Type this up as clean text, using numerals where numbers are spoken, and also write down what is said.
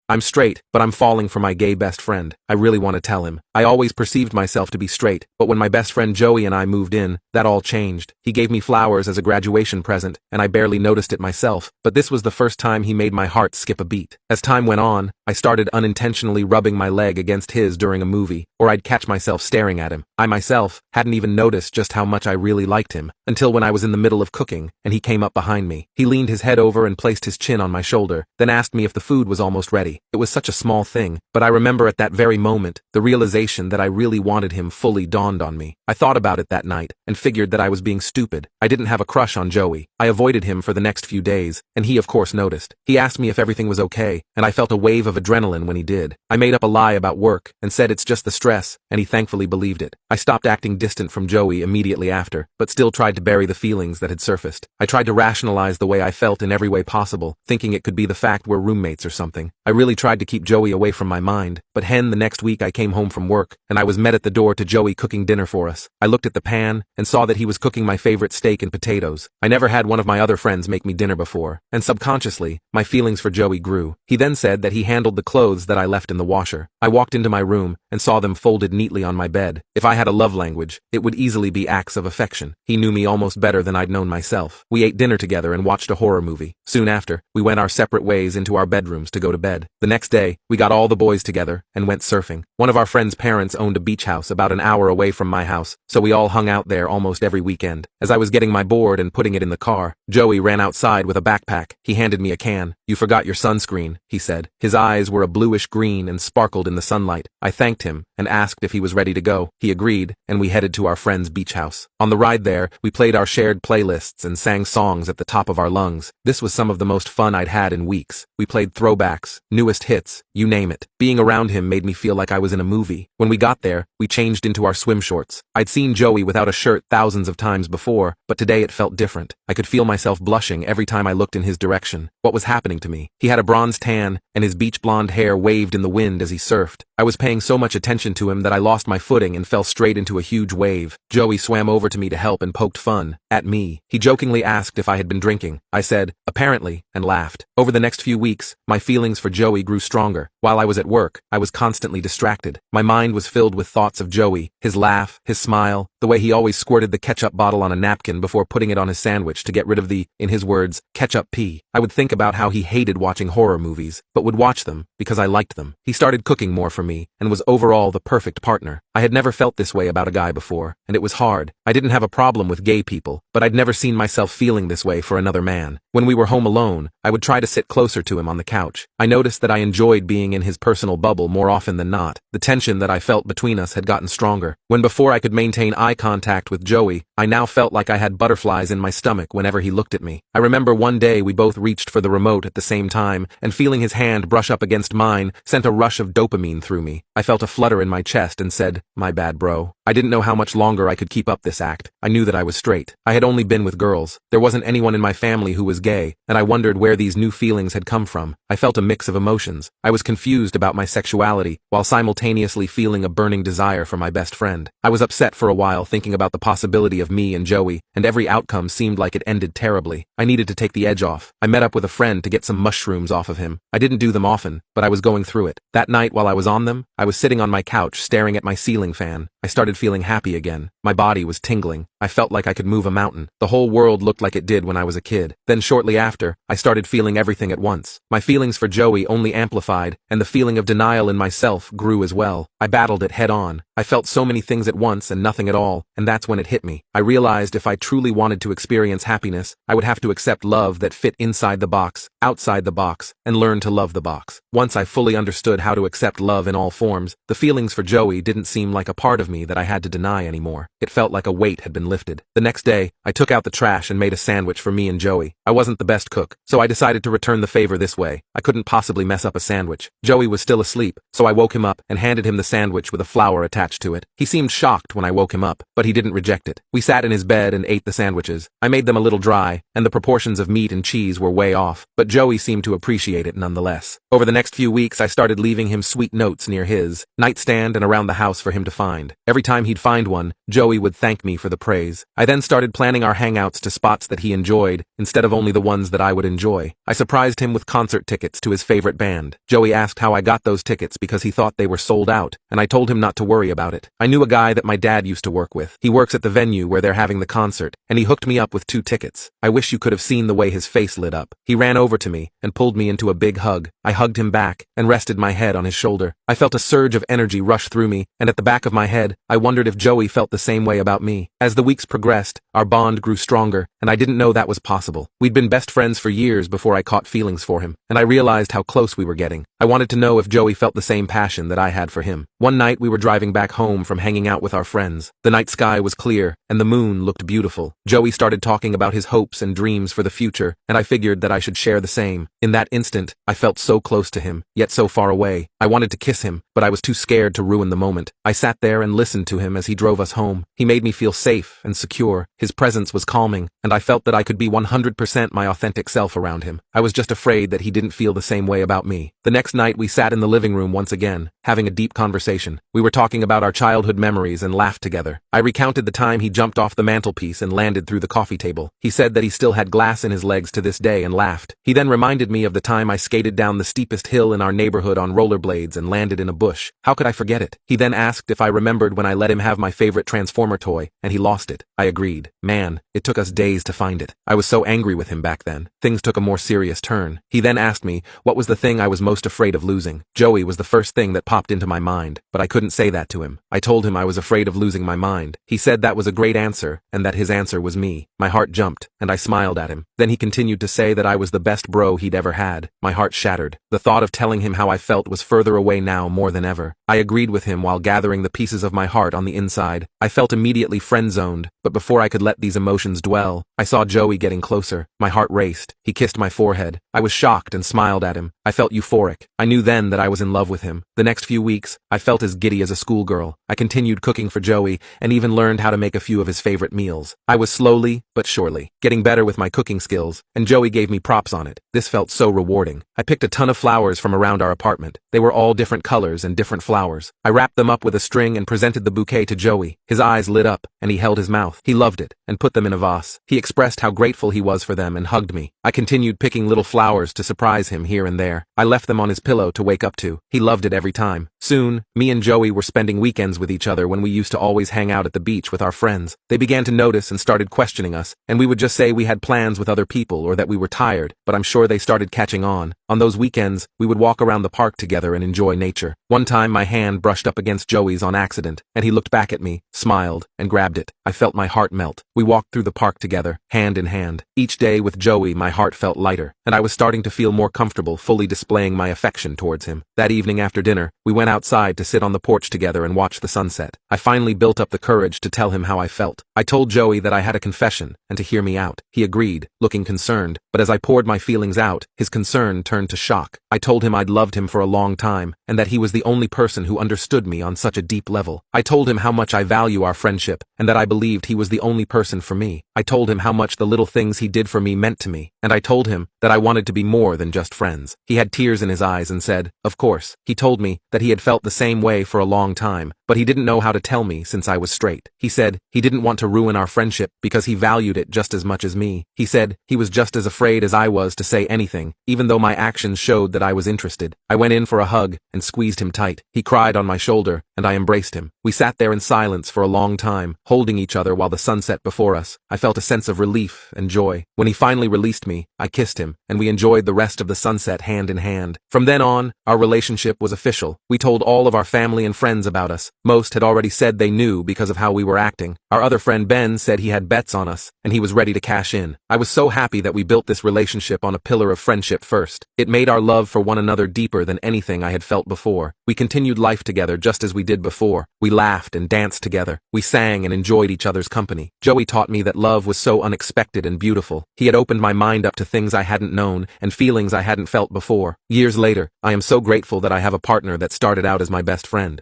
I'm straight, but I'm falling for my gay best friend. I really want to tell him. I always perceived myself to be straight, but when my best friend Joey and I moved in, that all changed. He gave me flowers as a graduation present, and I barely noticed it myself, but this was the first time he made my heart skip a beat. As time went on, I started unintentionally rubbing my leg against his during a movie, or I'd catch myself staring at him. I myself hadn't even noticed just how much I really liked him, until when I was in the middle of cooking, and he came up behind me. He leaned his head over and placed his chin on my shoulder, then asked me if the food was almost ready. It was such a small thing, but I remember at that very moment, the realization that I really wanted him fully dawned on me. I thought about it that night, and figured that I was being stupid. I didn't have a crush on Joey. I avoided him for the next few days, and he of course noticed. He asked me if everything was okay, and I felt a wave of adrenaline when he did. I made up a lie about work, and said it's just the stress, and he thankfully believed it. I stopped acting distant from Joey immediately after, but still tried to bury the feelings that had surfaced. I tried to rationalize the way I felt in every way possible, thinking it could be the fact we're roommates or something. I really tried to keep Joey away from my mind, but the next week I came home from work, and I was met at the door to Joey cooking dinner for us. I looked at the pan, and saw that he was cooking my favorite steak and potatoes. I never had one of my other friends make me dinner before, and subconsciously, my feelings for Joey grew. He then said that he handled the clothes that I left in the washer. I walked into my room, and saw them folded neatly on my bed. If I had a love language, it would easily be acts of affection. He knew me almost better than I'd known myself. We ate dinner together and watched a horror movie. Soon after, we went our separate ways into our bedrooms to go to bed. The next day, we got all the boys together, and went surfing. One of our friends' parents owned a beach house about an hour away from my house, so we all hung out there almost every weekend. As I was getting my board and putting it in the car, Joey ran outside with a backpack. He handed me a can. "You forgot your sunscreen," he said. His eyes were a bluish green and sparkled in the sunlight. I thanked him, and asked if he was ready to go. He agreed, and we headed to our friend's beach house. On the ride there, we played our shared playlists and sang songs at the top of our lungs. This was some of the most fun I'd had in weeks. We played throwbacks, newest hits, you name it. Being around him made me feel like I was in a movie. When we got there, we changed into our swim shorts. I'd seen Joey without a shirt thousands of times before, but today it felt different. I could feel myself blushing every time I looked in his direction. What was happening to me? He had a bronze tan, and his beach blonde hair waved in the wind as he surfed. I was paying so much attention to him that I lost my footing and fell straight into a huge wave. Joey swam over to me to help and poked fun at me. He jokingly asked if I had been drinking. I said, apparently, and laughed. Over the next few weeks, my feelings for Joey grew stronger. While I was at work, I was constantly distracted. My mind was filled with thoughts of Joey, his laugh, his smile, the way he always squirted the ketchup bottle on a napkin before putting it on his sandwich to get rid of the, in his words, ketchup pee. I would think about how he hated watching horror movies, but would watch them because I liked them. He started cooking more for me, and was overall the perfect partner. I had never felt this way about a guy before, and it was hard. I didn't have a problem with gay people, but I'd never seen myself feeling this way for another man. When we were home alone, I would try to sit closer to him on the couch. I noticed that I enjoyed being in his personal bubble more often than not. The tension that I felt between us had gotten stronger. When before I could maintain eye contact with Joey, I now felt like I had butterflies in my stomach whenever he looked at me. I remember one day we both reached for the remote at the same time, and feeling his hand brush up against mine sent a rush of dopamine through me. I felt a flutter in my chest and said, "My bad, bro." I didn't know how much longer I could keep up this act. I knew that I was straight. I had only been with girls. There wasn't anyone in my family who was gay, and I wondered where these new feelings had come from. I felt a mix of emotions. I was confused about my sexuality, while simultaneously feeling a burning desire for my best friend. I was upset for a while thinking about the possibility of me and Joey, and every outcome seemed like it ended terribly. I needed to take the edge off. I met up with a friend to get some mushrooms off of him. I didn't do them often, but I was going through it. That night while I was on them, I was sitting on my couch staring at my ceiling fan. I started feeling happy again. My body was tingling. I felt like I could move a mountain. The whole world looked like it did when I was a kid. Then shortly after, I started feeling everything at once. My feelings for Joey only amplified, and the feeling of denial in myself grew as well. I battled it head on. I felt so many things at once and nothing at all, and that's when it hit me. I realized if I truly wanted to experience happiness, I would have to accept love that fit inside the box, outside the box, and learn to love the box. Once I fully understood how to accept love in all forms, the feelings for Joey didn't seem like a part of me that I had to deny anymore. It felt like a weight had been lifted. The next day, I took out the trash and made a sandwich for me and Joey. I wasn't the best cook, so I decided to return the favor this way. I couldn't possibly mess up a sandwich. Joey was still asleep, so I woke him up and handed him the sandwich with a flower attached to it. He seemed shocked when I woke him up, but he didn't reject it. We sat in his bed and ate the sandwiches. I made them a little dry, and the proportions of meat and cheese were way off, but Joey seemed to appreciate it nonetheless. Over the next few weeks, I started leaving him sweet notes near his nightstand and around the house for him to find. Every time he'd find one, Joey would thank me for the praise phrase. I then started planning our hangouts to spots that he enjoyed, instead of only the ones that I would enjoy. I surprised him with concert tickets to his favorite band. Joey asked how I got those tickets because he thought they were sold out, and I told him not to worry about it. I knew a guy that my dad used to work with. He works at the venue where they're having the concert, and he hooked me up with 2 tickets. I wish you could have seen the way his face lit up. He ran over to me and pulled me into a big hug. I hugged him back and rested my head on his shoulder. I felt a surge of energy rush through me, and at the back of my head, I wondered if Joey felt the same way about me. As the weeks progressed, our bond grew stronger, and I didn't know that was possible. We'd been best friends for years before I caught feelings for him, and I realized how close we were getting. I wanted to know if Joey felt the same passion that I had for him. One night we were driving back home from hanging out with our friends. The night sky was clear, and the moon looked beautiful. Joey started talking about his hopes and dreams for the future, and I figured that I should share the same. In that instant, I felt so close to him, yet so far away. I wanted to kiss him, but I was too scared to ruin the moment. I sat there and listened to him as he drove us home. He made me feel safe and secure. His presence was calming, and I felt that I could be 100% my authentic self around him. I was just afraid that he didn't feel the same way about me. The next night we sat in the living room once again, having a deep conversation. We were talking about our childhood memories and laughed together. I recounted the time he jumped off the mantelpiece and landed through the coffee table. He said that he still had glass in his legs to this day and laughed. He then reminded me of the time I skated down the steepest hill in our neighborhood on rollerblades and landed in a bush. How could I forget it? He then asked if I remembered when I let him have my favorite Transformer toy, and he lost it. I agreed. Man, it took us days to find it. I was so angry with him back then. Things took a more serious turn. He then asked me what was the thing I was most afraid of losing. Joey was the first thing that popped into my mind, but I couldn't say that to him. I told him I was afraid of losing my mind. He said that was a great answer, and that his answer was me. My heart jumped, and I smiled at him. Then he continued to say that I was the best bro he'd ever had. My heart shattered. The thought of telling him how I felt was further away now more than ever. I agreed with him while gathering the pieces of my heart on the inside. I felt immediately friend-zoned, but before I could let these emotions dwell, I saw Joey getting closer. My heart raced. He kissed my forehead. I was shocked and smiled at him. I felt euphoric. I knew then that I was in love with him. The next few weeks, I felt as giddy as a schoolgirl. I continued cooking for Joey and even learned how to make a few of his favorite meals. I was slowly, but surely, getting better with my cooking skills, and Joey gave me props on it. This felt so rewarding. I picked a ton of flowers from around our apartment. They were all different colors and different flowers. I wrapped them up with a string and presented the bouquet to Joey. His eyes lit up, and he held his mouth. He loved it, and put them in a vase. He expressed how grateful he was for them and hugged me. I continued picking little flowers to surprise him here and there. I left them on his pillow to wake up to. He loved it every time. Soon, me and Joey were spending weekends with each other when we used to always hang out at the beach with our friends. They began to notice and started questioning us, and we would just say we had plans with other people or that we were tired, but I'm sure they started catching on. On those weekends, we would walk around the park together and enjoy nature. One time my hand brushed up against Joey's on accident, and he looked back at me, smiled, and grabbed it. I felt my heart melt. We walked through the park together, hand in hand. Each day with Joey, my heart felt lighter, and I was starting to feel more comfortable fully displaying my affection towards him. That evening after dinner, we went outside to sit on the porch together and watch the sunset. I finally built up the courage to tell him how I felt. I told Joey that I had a confession and to hear me out. He agreed, looking concerned, but as I poured my feelings out, his concern turned to shock. I told him I'd loved him for a long time, and that he was the only person who understood me on such a deep level. I told him how much I value our friendship, and that I believed he was the only person for me. I told him how much the little things he did for me meant to me, and I told him that I wanted to be more than just friends. He had tears in his eyes and said, "Of course." He told me that he had felt the same way for a long time, but he didn't know how to tell me since I was straight. He said he didn't want to ruin our friendship because he valued it just as much as me. He said he was just as afraid as I was to say anything, even though my actions showed that I was interested. I went in for a hug and squeezed him tight. He cried on my shoulder, and I embraced him. We sat there in silence for a long time, holding each other while the sun set before us. I felt a sense of relief and joy. When he finally released me, I kissed him, and we enjoyed the rest of the sunset hand in hand. From then on, our relationship was official. We told all of our family and friends about us. Most had already said they knew because of how we were acting. Our other friend Ben said he had bets on us, and he was ready to cash in. I was so happy that we built this relationship on a pillar of friendship first. It made our love for one another deeper than anything I had felt before. We continued life together just as we did before. We laughed and danced together. We sang and enjoyed each other's company. Joey taught me that love was so unexpected and beautiful. He had opened my mind up to things I hadn't known and feelings I hadn't felt before. Years later, I am so grateful that I have a partner that started out as my best friend.